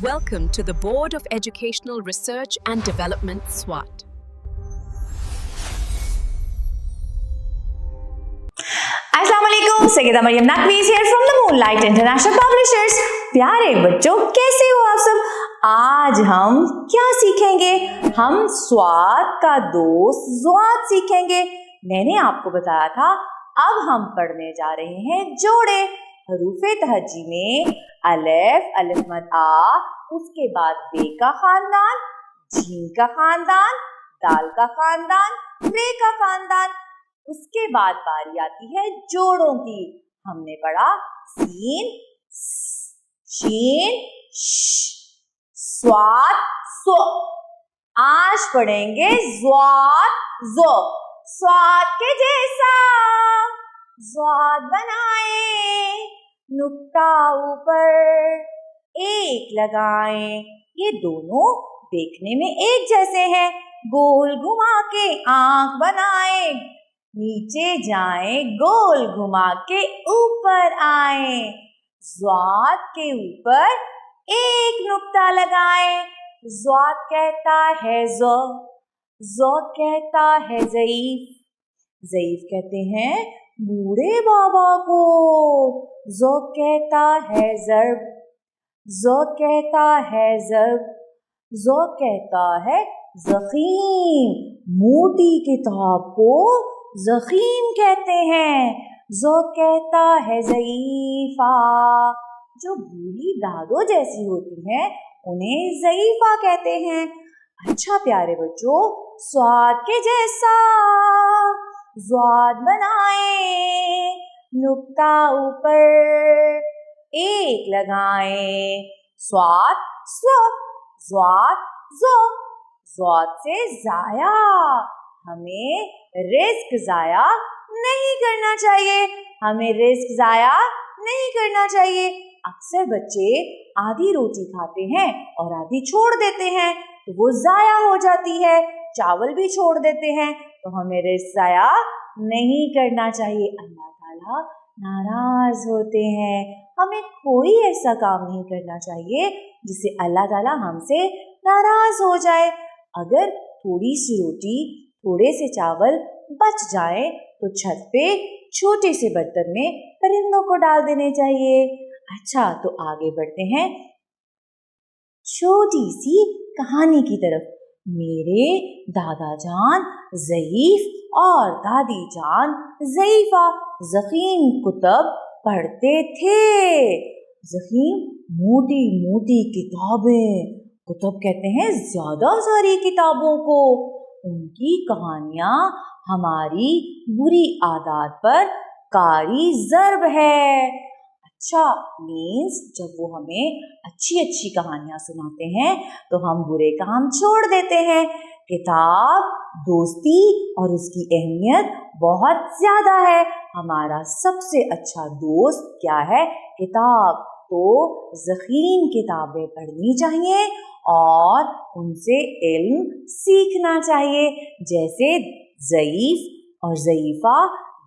Welcome to the Board of Educational Research and Development, SWAT. अस्सलामुअलैकुम, Syeda Maryam नकवीज here from the Moonlight International Publishers। प्यारे बच्चों, कैसे हो आप सब? आज हम क्या सीखेंगे? हम स्वात का दोस्त ज़्वात सीखेंगे। मैंने आपको बताया था अब हम पढ़ने जा रहे हैं जोड़े। हरूफे तहज्जी में अलिफ, अलिफ मद आ, उसके बाद बे का खानदान, जीम का खानदान, दाल का खानदान, रे का खानदान। उसके बाद बारी आती है जोड़ों की। हमने पढ़ा सीन, शीन, स्वात, सो। आज पढ़ेंगे ज़्वात, ज़ो। स्वात के जैसा ज़्वात बनाए, नुक्ता ऊपर एक लगाएं। ये दोनों देखने में एक जैसे हैं। गोल घुमा के आंख बनाए, नीचे जाएं, गोल घुमा के ऊपर आए। ज़्वात के ऊपर एक नुक्ता लगाएं। ज़्वात कहता है ज़ो, ज़ो कहता है ज़ईफ, ज़ईफ कहते हैं बूढ़े बाबा को। ज़ो कहता है ज़र्ब, ज़ो कहता है ज़र्ब, ज़ो कहता है ज़ख़ीम। मोटी किताब को ज़ख़ीम कहते हैं। ज़ो कहता है ज़ईफ़ा, जो बूढ़ी दादो जैसी होती हैं उन्हें ज़ईफ़ा कहते हैं। अच्छा प्यारे बच्चों, स्वाद के जैसा ज़्वात बनाए, नुक्ता ऊपर एक लगाएं। स्वात, स्व, ज़्वात, ज़ो। ज़्वात से ज़ाया, हमें रिस्क ज़ाया नहीं करना चाहिए। हमें रिस्क ज़ाया नहीं करना चाहिए। अक्सर बच्चे आधी रोटी खाते हैं और आधी छोड़ देते हैं, तो वो ज़ाया हो जाती है। चावल भी छोड़ देते हैं, तो हमें रिस्क ज़ाया नहीं करना चाहिए। अल्लाह ताला नाराज़ होते हैं। हमें कोई ऐसा काम नहीं करना चाहिए जिससे अल्लाह ताला हमसे नाराज़ हो जाए। अगर थोड़ी सी रोटी, थोड़े से चावल बच जाए तो छत पे छोटे से बर्तन में परिंदों को डाल देने चाहिए। अच्छा, तो आगे बढ़ते हैं छोटी सी कहानी की तरफ। मेरे दादा जान ज़ईफ और दादी जान ज़ईफ़ा ज़ख़ीम कुतब पढ़ते थे। ज़ख़ीम मोटी मोटी किताबें, कुतब कहते हैं ज्यादा सारी किताबों को। उनकी कहानियां हमारी बुरी आदत पर कारी ज़र्ब है। अच्छा मीन्स जब वो हमें अच्छी अच्छी कहानियां सुनाते हैं तो हम बुरे काम छोड़ देते हैं। किताब दोस्ती और उसकी अहमियत बहुत ज्यादा है। हमारा सबसे अच्छा दोस्त क्या है? किताब। तो ज़ख़ीम किताबें पढ़नी चाहिए और उनसे इल्म सीखना चाहिए। जैसे ज़ईफ और ज़ईफ़ा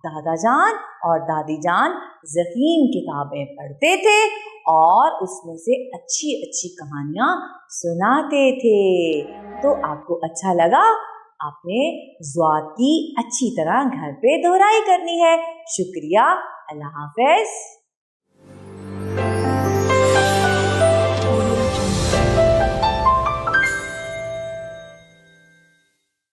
दादा जान और दादी जान ज़ख़ीम किताबें पढ़ते थे और उसमें से अच्छी अच्छी कहानियाँ सुनाते थे। तो आपको अच्छा लगा? आपने ज़्वात की अच्छी तरह घर पे दोहराई करनी है। शुक्रिया, अल्लाह हाफ़िज़।